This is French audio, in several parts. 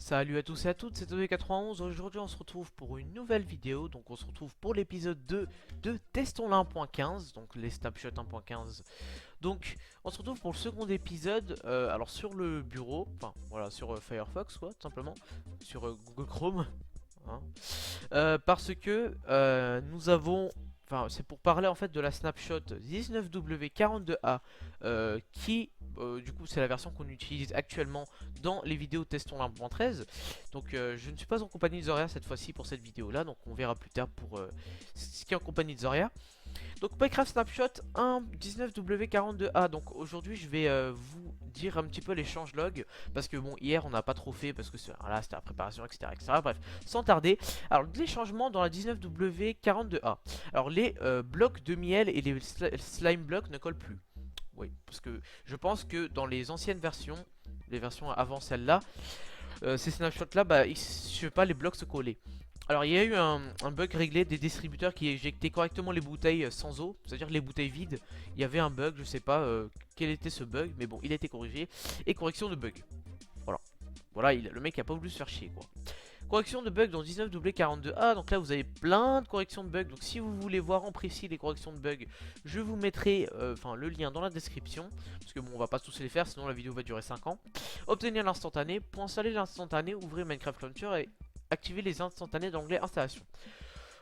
Salut à tous et à toutes, c'est Tony91. Aujourd'hui on se retrouve pour une nouvelle vidéo. Donc on se retrouve pour l'épisode 2 de Testons la 1.15, donc les snapshots 1.15. Donc on se retrouve pour le second épisode, alors sur le bureau, enfin voilà, sur Firefox quoi, tout simplement, sur Google Chrome, hein. Parce que nous avons... Enfin, c'est pour parler en fait de la snapshot 19W42A qui, du coup, c'est la version qu'on utilise actuellement dans les vidéos Testons la 1.13. Donc, je ne suis pas en compagnie de Zoria cette fois-ci pour cette vidéo-là. Donc, on verra plus tard pour ce qui est en compagnie de Zoria. Donc Minecraft Snapshot 1.19W42A. Donc aujourd'hui je vais vous dire un petit peu les changelogs. Parce que bon, hier on n'a pas trop fait parce que voilà, c'était la préparation, etc., etc. Bref, sans tarder. Alors les changements dans la 19W42A. Alors les blocs de miel et les slime blocks ne collent plus. Oui, parce que je pense que dans les anciennes versions, les versions avant celle-là, ces snapshots là, bah, je sais pas, les blocs se collaient. Alors il y a eu un bug réglé des distributeurs qui éjectaient correctement les bouteilles sans eau, c'est-à-dire les bouteilles vides. Il y avait un bug, je sais pas quel était ce bug, mais bon, il a été corrigé. Et correction de bug. Voilà, voilà, le mec a pas voulu se faire chier quoi. Correction de bug dans 19W42A, donc là vous avez plein de corrections de bugs. Donc si vous voulez voir en précis les corrections de bugs, je vous mettrai le lien dans la description. Parce que bon, on va pas tous les faire, sinon la vidéo va durer 5 ans. Obtenir l'instantané, pour installer l'instantané, ouvrez Minecraft Launcher et activer les instantanés dans l'onglet installation.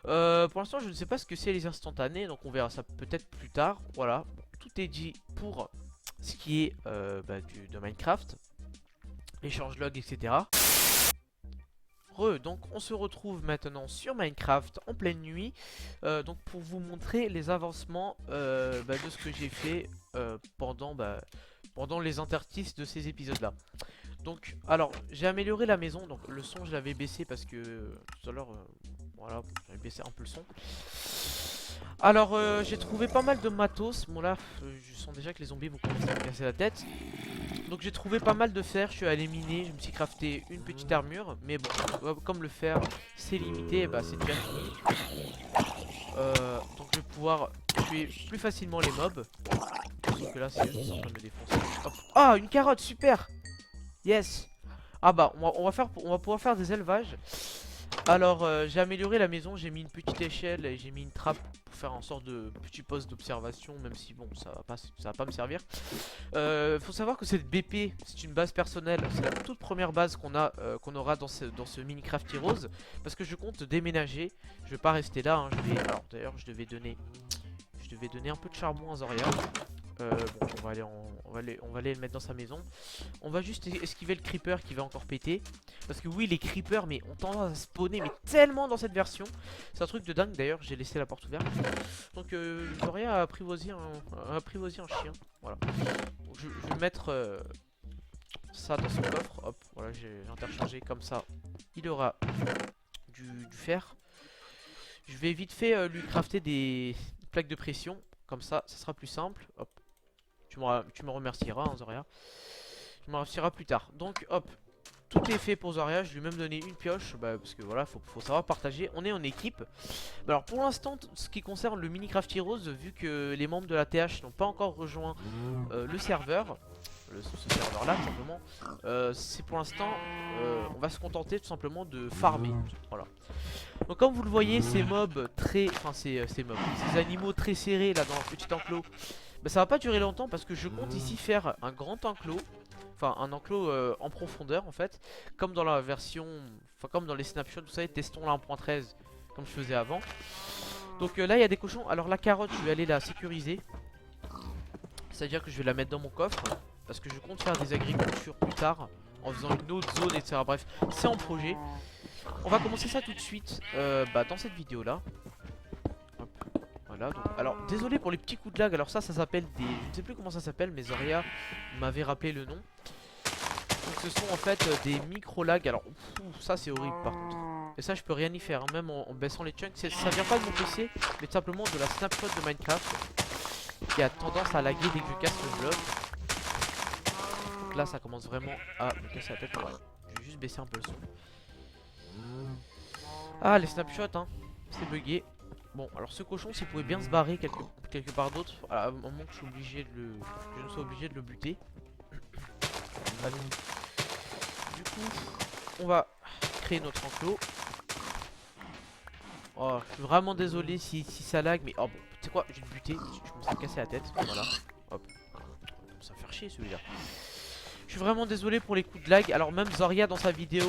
Pour l'instant je ne sais pas ce que c'est les instantanés, donc on verra ça peut-être plus tard. Voilà, tout est dit pour ce qui est de Minecraft, les changelogs, etc. Donc on se retrouve maintenant sur Minecraft en pleine nuit, donc pour vous montrer les avancements de ce que j'ai fait pendant les interstices de ces épisodes là. Donc alors j'ai amélioré la maison, donc le son je l'avais baissé parce que tout à l'heure voilà, j'avais baissé un peu le son. Alors j'ai trouvé pas mal de matos. Bon là je sens déjà que les zombies vont commencer à me casser la tête. Donc j'ai trouvé pas mal de fer, je suis allé miner, je me suis crafté une petite armure. Mais bon, comme le fer c'est limité, bah c'est déjà fini. Donc je vais pouvoir tuer plus facilement les mobs. Sauf que là c'est juste en train de me défoncer. Hop. Ah, une carotte, super. Yes. Ah bah on va pouvoir faire des élevages. Alors j'ai amélioré la maison, j'ai mis une petite échelle et j'ai mis une trappe pour faire en sorte de petit poste d'observation, même si bon ça va pas me servir. Faut savoir que cette BP c'est une base personnelle, c'est la toute première base qu'on aura dans ce Minecraft Heroes. Parce que je compte déménager, je vais pas rester là, hein, alors d'ailleurs je devais donner un peu de charbon à Zoria. Bon, on va aller le mettre dans sa maison. On va juste esquiver le creeper qui va encore péter. Parce que oui, les creepers mais ont tendance à spawner mais tellement dans cette version. C'est un truc de dingue d'ailleurs, j'ai laissé la porte ouverte. Donc Zoria a apprivoisé un chien. Voilà. Donc, je vais mettre ça dans son coffre. Hop, voilà, j'ai interchangé comme ça. Il aura du fer. Je vais vite fait lui crafter des plaques de pression. Comme ça sera plus simple. Hop. Tu me remercieras, hein, Zoria. Tu me remercieras plus tard. Donc, hop. Tout est fait pour Zoria. Je lui ai même donné une pioche. Parce que voilà, faut savoir partager. On est en équipe. Alors, pour l'instant, ce qui concerne le Minecraft Heroes, vu que les membres de la TH n'ont pas encore rejoint le serveur, ce serveur là, tout simplement, c'est pour l'instant, on va se contenter tout simplement de farmer. Voilà. Donc comme vous le voyez, ces mobs très... Enfin ces animaux très serrés là dans leur petit enclos, bah, ça va pas durer longtemps parce que je compte ici faire un grand enclos. Enfin un enclos en profondeur en fait. Comme dans la version... Enfin comme dans les snapshots, vous savez, testons la 1.13 comme je faisais avant. Donc là il y a des cochons. Alors la carotte, je vais aller la sécuriser. C'est à dire que je vais la mettre dans mon coffre. Parce que je compte faire des agricultures plus tard en faisant une autre zone, etc. Bref, c'est en projet. On va commencer ça tout de suite dans cette vidéo là. Hop, voilà, donc, alors désolé pour les petits coups de lag. Alors ça s'appelle des... Je ne sais plus comment ça s'appelle, mais Zoria m'avait rappelé le nom. Donc ce sont en fait des micro lags. Alors ça c'est horrible par contre. Et ça je peux rien y faire hein, même en baissant les chunks. Ça vient pas de mon PC, mais tout simplement de la snapshot de Minecraft qui a tendance à laguer dès que je casse le bloc. Donc là ça commence vraiment à me casser la tête. Voilà. Je vais juste baisser un peu le son. Ah les snapshots hein, c'est bugué. Bon alors ce cochon s'il pouvait bien se barrer quelque part d'autre, à un moment que je ne sois obligé de le buter. Du coup on va créer notre enclos. Oh, je suis vraiment désolé si ça lag, mais oh bon, tu sais quoi, je vais te buter, je commence à me casser la tête, voilà, hop, ça va faire chier celui-là. Je suis vraiment désolé pour les coups de lag, alors même Zoria dans sa vidéo,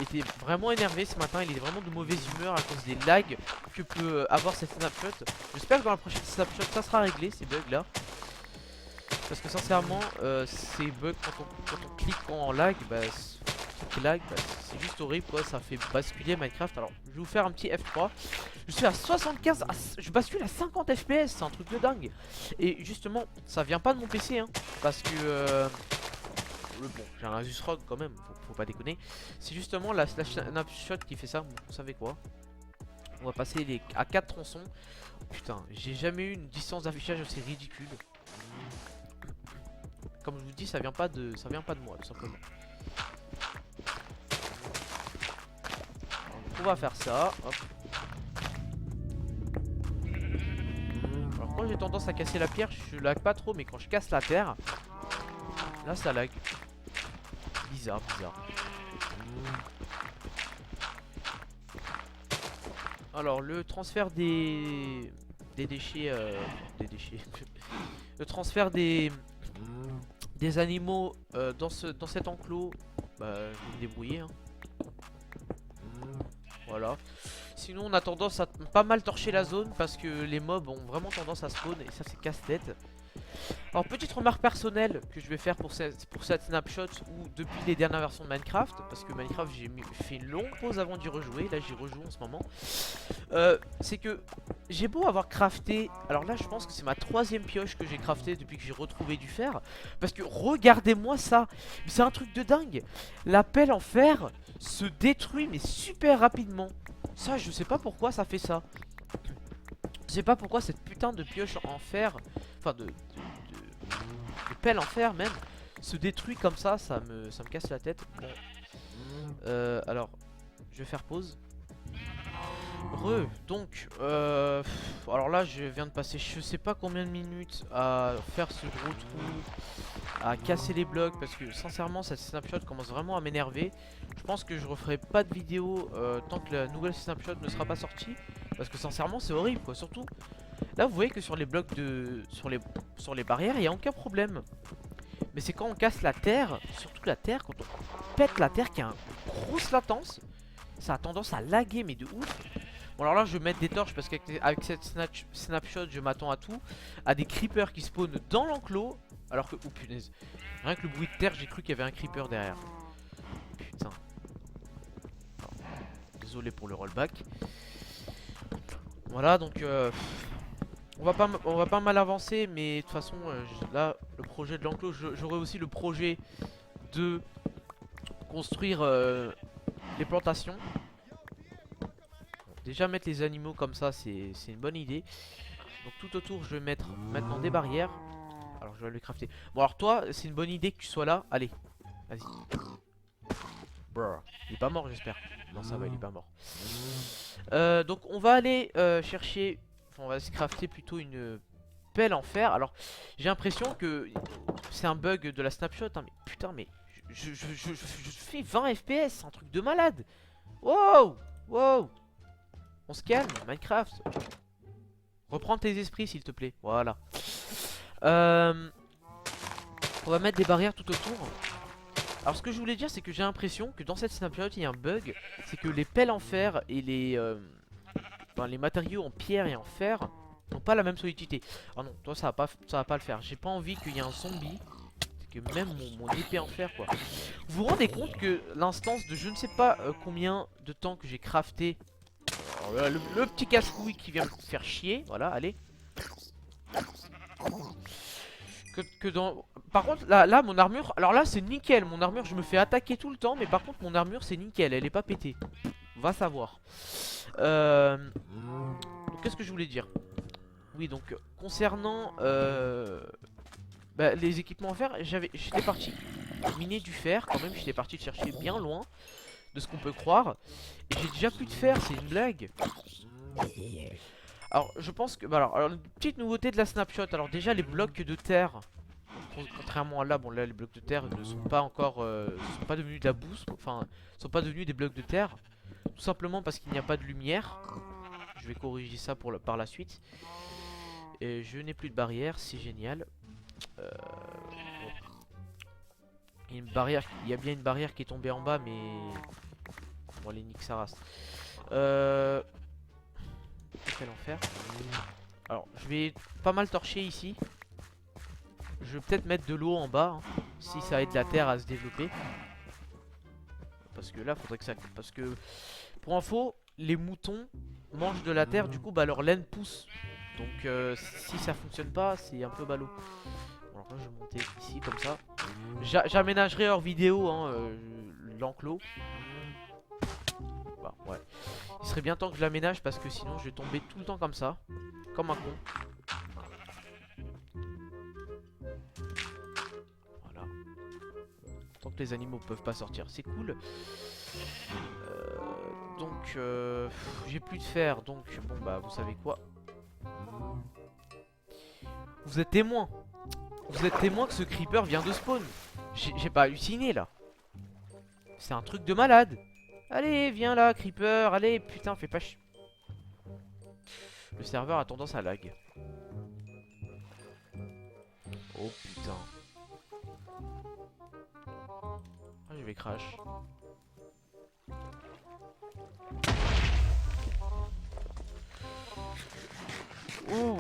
était vraiment énervé ce matin, il est vraiment de mauvaise humeur à cause des lags que peut avoir cette snapshot. J'espère que dans la prochaine snapshot ça sera réglé, ces bugs là. Parce que sincèrement, ces bugs quand on clique en lag, bah, c'est juste horrible quoi, ça fait basculer Minecraft. Alors je vais vous faire un petit F3. Je suis à 75, je bascule à 50 FPS, c'est un truc de dingue. Et justement, ça vient pas de mon PC hein, parce que bon, j'ai un Asus ROG quand même, faut pas déconner. C'est justement la snapshot qui fait ça. Bon, vous savez quoi, on va passer à 4 tronçons. Putain, j'ai jamais eu une distance d'affichage aussi ridicule. Comme je vous dis, ça vient pas de moi tout simplement. On va faire ça, hop. Alors quand j'ai tendance à casser la pierre, je lag pas trop, mais quand je casse la terre, là ça lag. Bizarre. Alors le transfert des déchets, le transfert des animaux dans cet enclos, bah je vais me débrouiller hein. Voilà. Sinon on a tendance à pas mal torcher la zone parce que les mobs ont vraiment tendance à spawn et ça c'est casse-tête. Alors petite remarque personnelle que je vais faire pour cette snapshot ou depuis les dernières versions de Minecraft, parce que Minecraft j'ai fait une longue pause avant d'y rejouer, là j'y rejoue en ce moment. C'est que j'ai beau avoir crafté, alors là je pense que c'est ma 3e pioche que j'ai crafté depuis que j'ai retrouvé du fer. Parce que regardez-moi ça, c'est un truc de dingue. La pelle en fer se détruit mais super rapidement. Ça je sais pas pourquoi ça fait ça. Je sais pas pourquoi cette putain de pioche en fer, enfin de pelle en fer même, se détruit comme ça me casse la tête. Bon. Alors, je vais faire pause. Donc, alors là je viens de passer je sais pas combien de minutes à faire ce gros trou, à casser les blocs, parce que sincèrement cette snapshot commence vraiment à m'énerver. Je pense que je referai pas de vidéo tant que la nouvelle snapshot ne sera pas sortie, parce que sincèrement c'est horrible quoi. Surtout là vous voyez que sur les blocs sur les barrières il n'y a aucun problème, mais c'est quand on casse la terre, surtout la terre, quand on pète la terre qui a une grosse latence, ça a tendance à laguer mais de ouf. Bon alors là je vais mettre des torches parce qu'avec cette snapshot je m'attends à tout. À des creepers qui spawnent dans l'enclos. Alors que, oh punaise, rien que le bruit de terre j'ai cru qu'il y avait un creeper derrière. Putain. Alors, désolé pour le rollback. Voilà donc on va pas mal avancer, mais de toute façon là le projet de l'enclos, j'aurai aussi le projet de construire les plantations. Déjà mettre les animaux comme ça c'est une bonne idée. Donc tout autour je vais mettre maintenant des barrières. Alors je vais le crafter. Bon alors toi c'est une bonne idée que tu sois là. Allez, vas-y. Il est pas mort j'espère. Non ça va, il est pas mort. Donc on va aller chercher, enfin, on va se crafter plutôt une pelle en fer. Alors j'ai l'impression que c'est un bug de la snapshot hein, mais putain mais je fais 20 FPS, c'est un truc de malade. Wow. Wow. On se calme, Minecraft. Reprends tes esprits s'il te plaît. Voilà. On va mettre des barrières tout autour. Alors ce que je voulais dire c'est que j'ai l'impression que dans cette snapshot il y a un bug. C'est que les pelles en fer et les matériaux en pierre et en fer n'ont pas la même solidité. Oh non, toi ça va pas le faire. J'ai pas envie qu'il y ait un zombie. C'est que même mon épée en fer quoi. Vous vous rendez compte que l'instance de je ne sais pas combien de temps que j'ai crafté. Alors, le petit casse-couille qui vient me faire chier. Voilà, allez. Par contre là mon armure, alors là c'est nickel. Mon armure je me fais attaquer tout le temps, mais par contre mon armure c'est nickel, elle est pas pétée. Va savoir. Qu'est-ce que je voulais dire? Oui donc concernant les équipements en fer, j'étais parti miner du fer quand même. J'étais parti chercher bien loin de ce qu'on peut croire. Et j'ai déjà plus de fer, c'est une blague. Alors je pense que alors une petite nouveauté de la snapshot. Alors déjà les blocs de terre contrairement à là, bon là les blocs de terre ne sont pas encore, sont pas devenus de la bouse, enfin, sont pas devenus des blocs de terre, tout simplement parce qu'il n'y a pas de lumière. Je vais corriger ça par la suite. Et je n'ai plus de barrière, c'est génial. Bon. Il y a une barrière, il y a bien une barrière qui est tombée en bas, mais bon, les nique sa race. Quel enfer. Alors, je vais pas mal torcher ici. Je vais peut-être mettre de l'eau en bas, hein, si ça aide la terre à se développer. Parce que là, faudrait que ça... Parce que, pour info, les moutons mangent de la terre, du coup, bah, leur laine pousse. Donc, si ça fonctionne pas, c'est un peu ballot. Bon, alors là, je vais monter ici, comme ça. J'aménagerai hors vidéo, hein, l'enclos. Bah, ouais. Il serait bien temps que je l'aménage, parce que sinon, je vais tomber tout le temps comme ça. Comme un con. Voilà. Tant que les animaux peuvent pas sortir, c'est cool. Donc, j'ai plus de fer, donc bon bah vous savez quoi. Vous êtes témoin. Vous êtes témoin que ce creeper vient de spawn. J'ai pas halluciné là. C'est un truc de malade. Allez, viens là, creeper. Allez, putain, fais pas chier. Le serveur a tendance à lag. Oh putain. Ah, je vais crash. Ouh.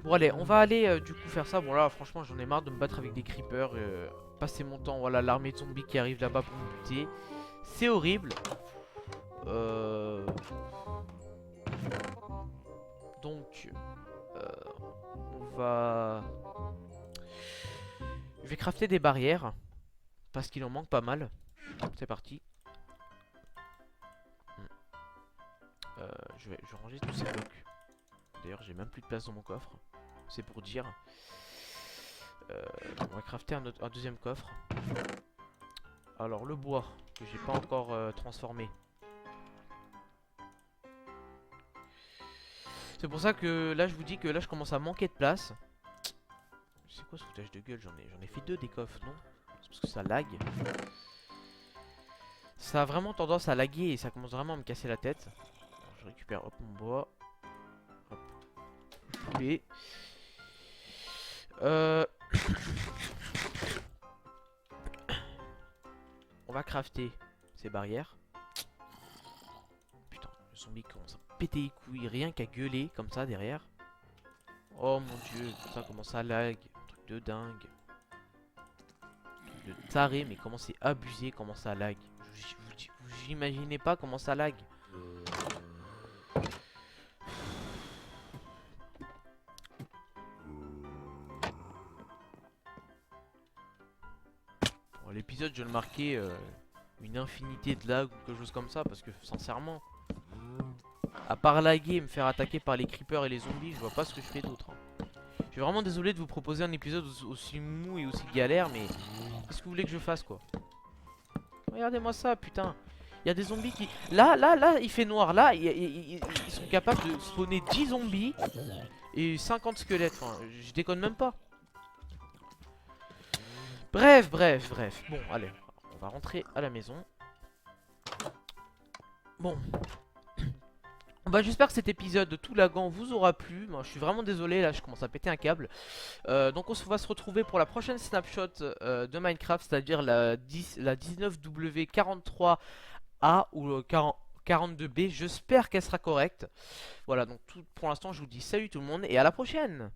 Bon allez, on va aller du coup faire ça. Bon là franchement j'en ai marre de me battre avec des creepers, passer mon temps, voilà l'armée de zombies qui arrive là-bas pour me buter. C'est horrible. Donc on va... Je vais crafter des barrières parce qu'il en manque pas mal. C'est parti. Je vais ranger tous ces blocs. D'ailleurs j'ai même plus de place dans mon coffre. C'est pour dire. On va crafter un deuxième coffre. Alors le bois que j'ai pas encore transformé. C'est pour ça que là je vous dis que là je commence à manquer de place. C'est quoi ce foutage de gueule? J'en ai fait 2 des coffres, non? C'est parce que ça lag. Ça a vraiment tendance à laguer et ça commence vraiment à me casser la tête. Alors, je récupère hop mon bois. Hop. Et on va crafter ces barrières. Putain, le zombie commence à péter les couilles, rien qu'à gueuler comme ça derrière. Oh mon dieu, ça commence à lag, un truc de dingue. Un truc de taré, mais comment c'est abusé, comment ça lag. Vous imaginez pas comment ça lag. L'épisode je vais le marquer une infinité de lag ou quelque chose comme ça parce que sincèrement à part laguer et me faire attaquer par les creepers et les zombies, je vois pas ce que je fais d'autre, hein. Je suis vraiment désolé de vous proposer un épisode aussi mou et aussi galère, mais qu'est-ce que vous voulez que je fasse quoi? Regardez-moi ça, putain. Il y a des zombies qui... Là, il fait noir. Là, ils sont capables de spawner 10 zombies et 50 squelettes. Enfin, je déconne même pas. Bref. Bon, allez, on va rentrer à la maison. Bon. Bah j'espère que cet épisode de tout lagant vous aura plu. Moi je suis vraiment désolé, là je commence à péter un câble. Donc on va se retrouver pour la prochaine snapshot de Minecraft, c'est-à-dire la 19W43A ou le 42B. J'espère qu'elle sera correcte. Voilà, donc pour l'instant je vous dis salut tout le monde et à la prochaine.